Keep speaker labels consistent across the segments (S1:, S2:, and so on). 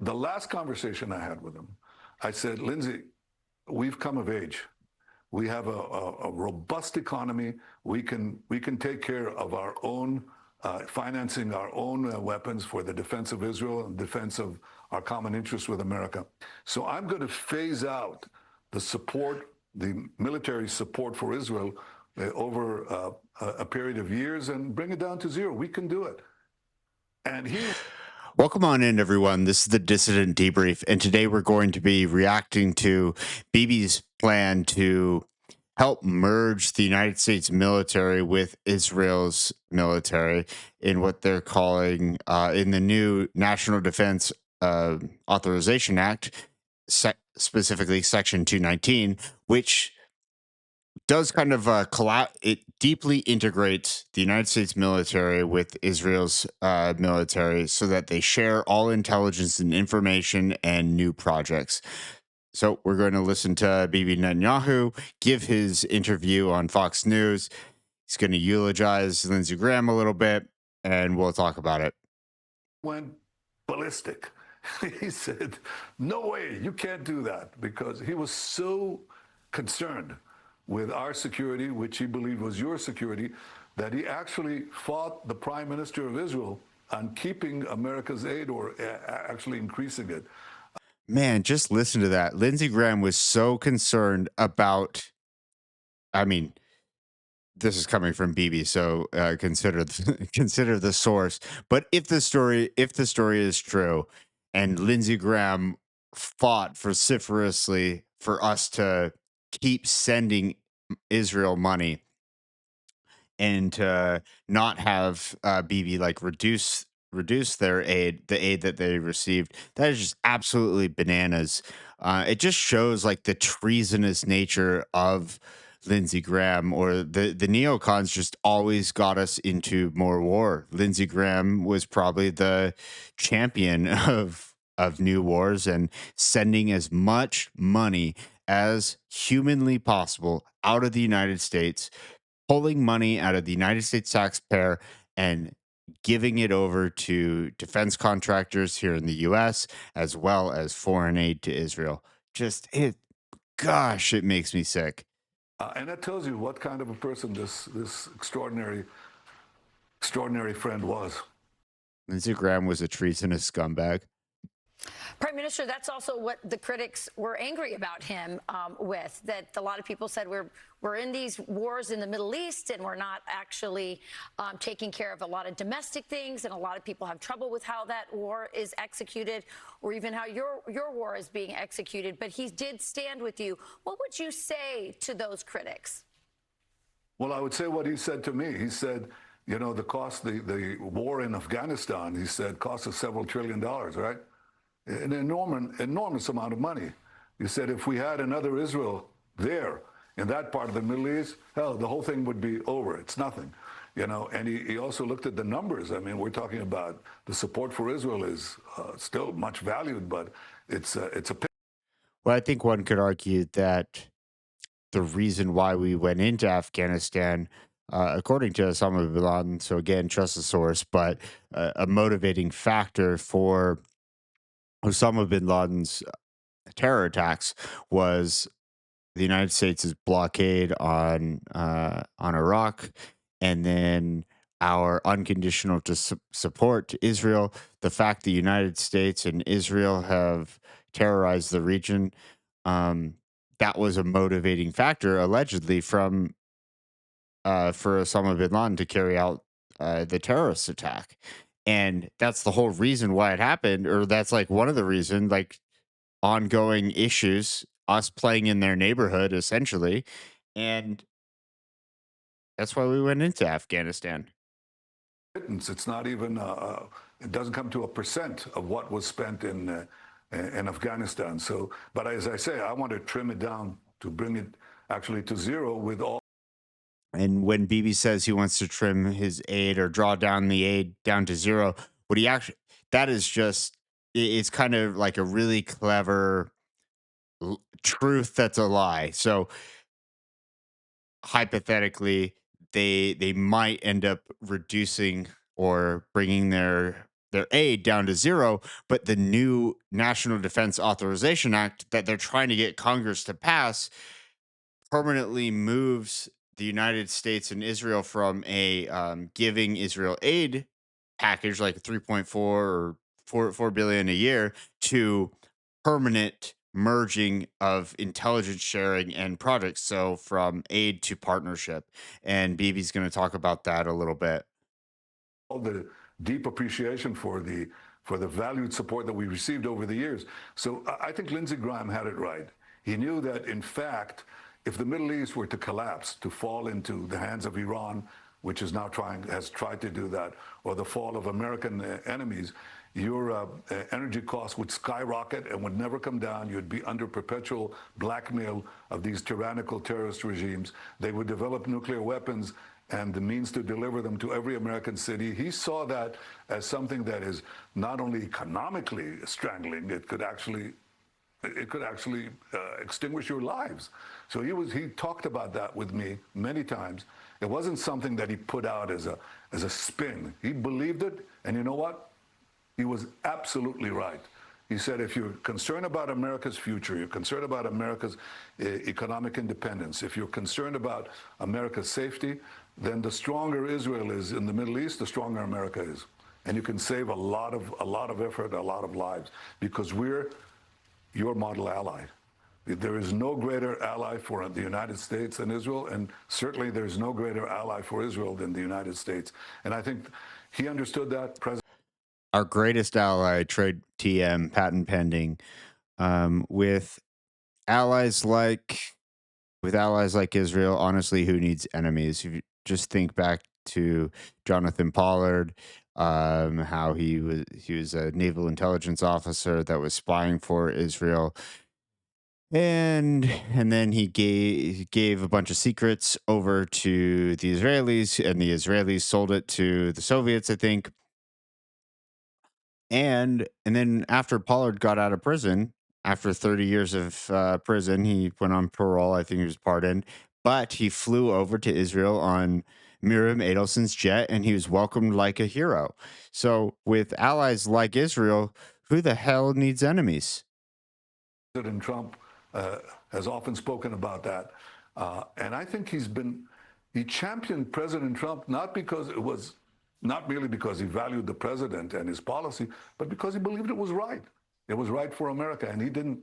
S1: the last conversation I had with him, I said, Lindsay, we've come of age. We have a robust economy. We can take care of our own financing our own weapons for the defense of Israel and defense of our common interests with America. So I'm going to phase out the support, the military support for Israel over a period of years and bring it down to zero. We can do it. And he
S2: Welcome on in, everyone. This is the Dissident Debrief, and today we're going to be reacting to Bibi's plan to help merge the United States military with Israel's military in what they're calling in the new National Defense Authorization Act, specifically Section 219, which does kind of it deeply integrates the United States military with Israel's military so that they share all intelligence and information and new projects. So we're going to listen to Bibi Netanyahu give his interview on Fox News. He's going to eulogize Lindsey Graham a little bit, and we'll talk about it.
S1: Went ballistic. He said, no way, you can't do that, because he was so concerned with our security, which he believed was your security, that he actually fought the Prime Minister of Israel on keeping America's aid or actually increasing it.
S2: Man, just listen to that. Lindsey Graham was so concerned about, I mean, this is coming from Bibi, so consider consider the source. But if the story is true, and Lindsey Graham fought vociferously for us to keep sending Israel money and to not have Bibi like reduce their aid, the aid that they received, that is just absolutely bananas. It just shows like the treasonous nature of Lindsey Graham, or the neocons just always got us into more war. Lindsey Graham was probably the champion of new wars and sending as much money as humanly possible out of the United States, pulling money out of the United States taxpayer and giving it over to defense contractors here in the US, as well as foreign aid to Israel. Just it, gosh, it makes me sick.
S1: And that tells you what kind of a person this extraordinary friend was.
S2: Lindsey Graham was a treasonous scumbag.
S3: Prime Minister, that's also what the critics were angry about him with, that a lot of people said we're in these wars in the Middle East and we're not actually taking care of a lot of domestic things, and a lot of people have trouble with how that war is executed, or even how your war is being executed. But he did stand with you. What would you say to those critics?
S1: Well, I would say what he said to me. He said, you know, the war in Afghanistan, he said, cost us several $1 trillion, right? An enormous amount of money. He said if we had another Israel there in that part of the Middle East, hell, the whole thing would be over. It's nothing, you know. And he also looked at the numbers. I mean, we're talking about the support for Israel is still much valued, but it's a.
S2: Well, I think one could argue that the reason why we went into Afghanistan, according to Osama bin Laden, so again, trust the source, but a motivating factor for Osama bin Laden's terror attacks was the United States' blockade on Iraq, and then our unconditional support to Israel. The fact the United States and Israel have terrorized the region, that was a motivating factor, allegedly, from for Osama bin Laden to carry out the terrorist attack. And that's the whole reason why it happened, or that's like one of the reasons, like ongoing issues, us playing in their neighborhood, essentially. And that's why we went into Afghanistan.
S1: It's not even. It doesn't come to 1% of what was spent in Afghanistan. So, but as I say, I want to trim it down to bring it actually to zero with all.
S2: And when Bibi says he wants to trim his aid or draw down the aid down to zero, what he actually, that is just, it's kind of like a really clever truth that's a lie. So hypothetically, they might end up reducing or bringing their aid down to zero. But the new National Defense Authorization Act that they're trying to get Congress to pass permanently moves the United States and Israel from a giving Israel aid package like 3.4 or 4 billion a year to permanent merging of intelligence sharing and projects. So from aid to partnership. And BB's going to talk about that a little bit.
S1: All the deep appreciation for the valued support that we received over the years. So I think Lindsey Graham had it right. He knew that, in fact, if the Middle East were to collapse, to fall into the hands of Iran, which is now has tried to do that, or the fall of American enemies, your energy costs would skyrocket and would never come down. You'd be under perpetual blackmail of these tyrannical terrorist regimes. They would develop nuclear weapons and the means to deliver them to every American city. He saw that as something that is not only economically strangling, it could actually extinguish your lives. So he talked about that with me many times. It wasn't something that he put out as a spin. He believed it, and you know what? He was absolutely right. He said, if you're concerned about America's future, you're concerned about America's economic independence, if you're concerned about America's safety, then the stronger Israel is in the Middle East, the stronger America is. And you can save a lot of effort, a lot of lives, because we're your model ally. There is no greater ally for the United States than Israel, and certainly there's no greater ally for Israel than the United States. And I think he understood that.
S2: Our greatest ally, trade TM, patent pending, with allies like Israel. Honestly, who needs enemies? If you just think back to Jonathan Pollard, how he was a naval intelligence officer that was spying for Israel, and then he gave a bunch of secrets over to the Israelis, and the Israelis sold it to the Soviets, I think. And then after Pollard got out of prison, after 30 years of prison, he went on parole. I think he was pardoned, but he flew over to Israel on Miriam Adelson's jet, and he was welcomed like a hero. So with allies like Israel, who the hell needs enemies?
S1: President Trump has often spoken about that. And I think he championed President Trump not merely because he valued the president and his policy, but because he believed it was right. It was right for America. And he didn't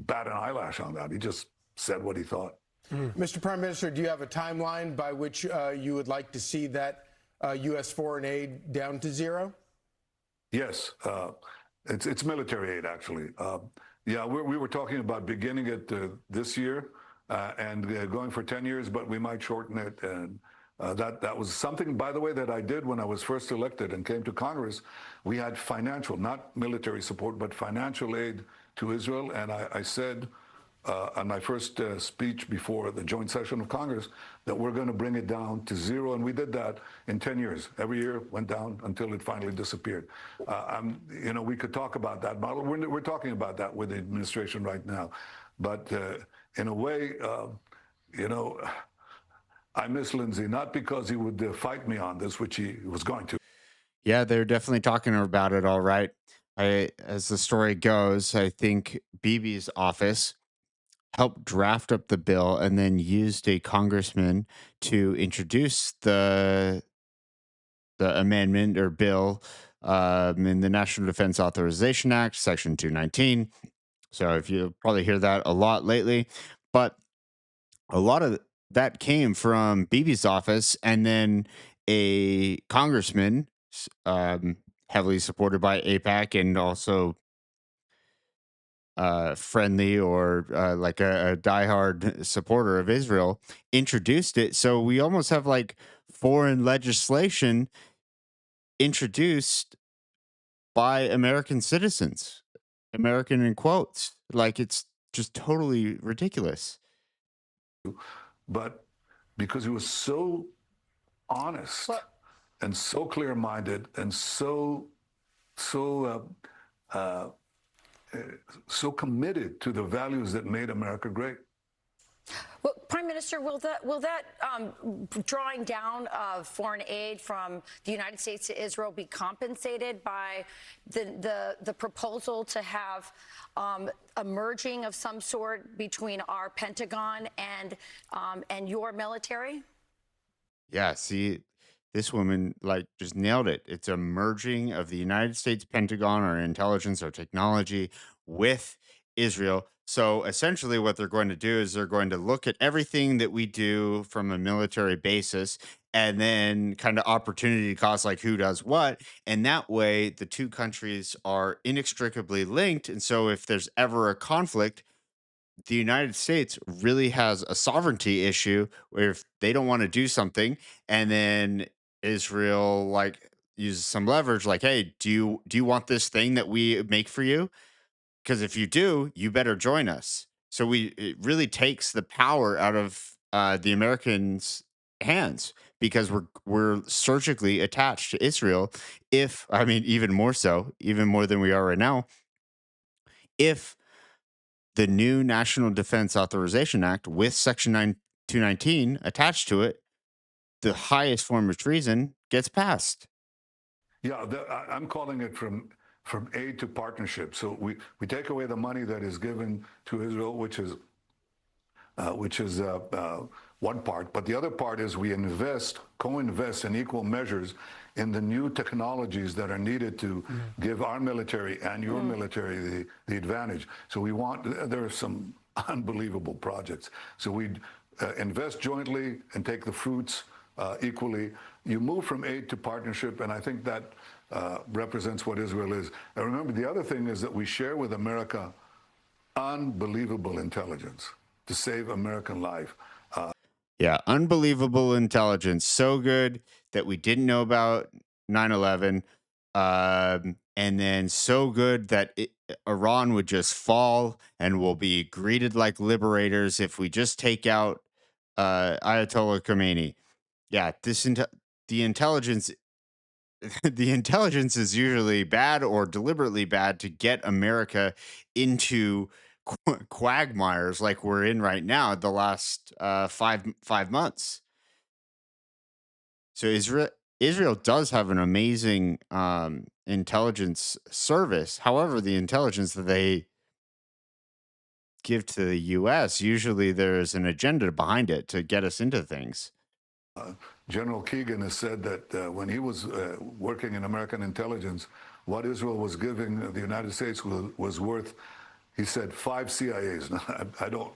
S1: bat an eyelash on that. He just said what he thought.
S4: Mr. Prime Minister, do you have a timeline by which you would like to see that U.S. foreign aid down to zero?
S1: Yes. It's military aid, actually. Yeah, we were talking about beginning it this year and going for 10 years, but we might shorten it. And that was something, by the way, that I did when I was first elected and came to Congress. We had financial, not military support, but financial aid to Israel. And I said on my first speech before the joint session of Congress that we're going to bring it down to zero. And we did that in 10 years. Every year went down until it finally disappeared. We could talk about that model. We're talking about that with the administration right now. But in a way, I miss Lindsey, not because he would fight me on this, which he was going to.
S2: Yeah, they're definitely talking about it. All right. As the story goes, I think Bibi's office helped draft up the bill and then used a congressman to introduce the amendment or bill in the National Defense Authorization Act, Section 219. So if you'll probably hear that a lot lately, but a lot of that came from Bibi's office, and then a congressman, heavily supported by AIPAC and also friendly or like a diehard supporter of Israel, introduced it. So we almost have like foreign legislation introduced by American citizens, American in quotes. Like it's just totally ridiculous.
S1: But because he was so honest and so clear-minded and so committed to the values that made America great.
S3: Well, Prime Minister, will that drawing down of foreign aid from the United States to Israel be compensated by the proposal to have a merging of some sort between our Pentagon and your military?
S2: Yeah, see, this woman like just nailed it. It's a merging of the United States Pentagon or intelligence or technology with Israel. So essentially, what they're going to do is they're going to look at everything that we do from a military basis and then kind of opportunity cost, like who does what. And that way, the two countries are inextricably linked. And so, if there's ever a conflict, the United States really has a sovereignty issue where if they don't want to do something and then Israel like uses some leverage like, hey, do you want this thing that we make for you? Because if you do, you better join us. So it really takes the power out of the Americans' hands because we're surgically attached to Israel. If I mean even more so, even more than we are right now, if the new National Defense Authorization Act with Section 219 attached to it, the highest form of treason gets passed.
S1: Yeah, I'm calling it from aid to partnership. So we take away the money that is given to Israel, which is one part, but the other part is we co-invest in equal measures in the new technologies that are needed to give our military and your military the advantage. So there are some unbelievable projects. So we invest jointly and take the fruits equally. You move from aid to partnership, and I think that represents what Israel is. And remember, the other thing is that we share with America unbelievable intelligence to save American life.
S2: Yeah, unbelievable intelligence. So good that we didn't know about 9/11. And then so good that Iran would just fall and will be greeted like liberators if we just take out Ayatollah Khomeini. Yeah, the intelligence the intelligence is usually bad or deliberately bad to get America into quagmires like we're in right now the last 5 months. So Israel does have an amazing intelligence service. However, the intelligence that they give to the U.S. usually there's an agenda behind it to get us into things.
S1: General Keegan has said that when he was working in American intelligence, what Israel was giving the United States was worth, he said, 5 CIAs. Now,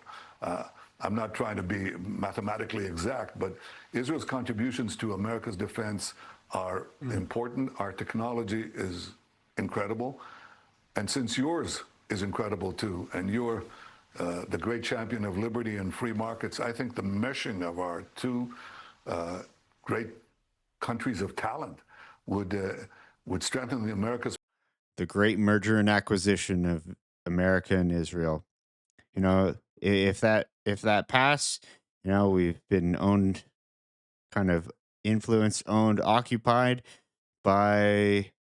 S1: I'm not trying to be mathematically exact, but Israel's contributions to America's defense are important. Our technology is incredible. And since yours is incredible too, and you're the great champion of liberty and free markets, I think the meshing of our two great countries of talent would strengthen America's.
S2: The great merger and acquisition of America and Israel. You know, if that pass, we've been owned, kind of influenced, owned, occupied by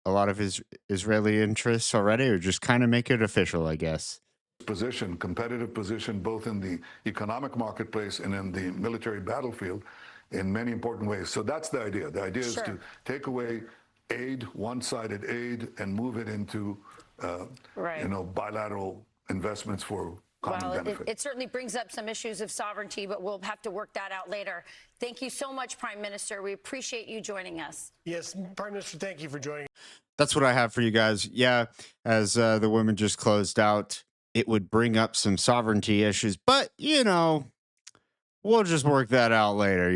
S2: a lot of Israeli interests already, or just kind of make it official, I guess.
S1: Competitive position, both in the economic marketplace and in the military battlefield in many important ways. So that's the idea. The idea is to take away aid, one-sided aid, and move it into, bilateral investments for common benefit.
S3: It certainly brings up some issues of sovereignty, but we'll have to work that out later. Thank you so much, Prime Minister. We appreciate you joining us.
S4: Yes, Prime Minister, thank you for joining.
S2: That's what I have for you guys. Yeah, as the women just closed out, it would bring up some sovereignty issues, but we'll just work that out later.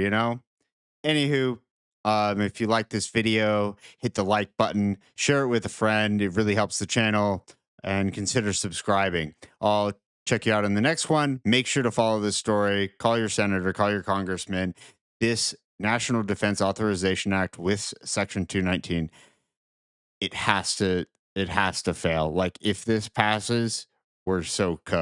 S2: Anywho, if you like this video, hit the like button, share it with a friend. It really helps the channel, and consider subscribing. I'll check you out in the next one. Make sure to follow this story. Call your senator, call your congressman. This National Defense Authorization Act with Section 219, it has to fail. Like, if this passes, we're so cooked.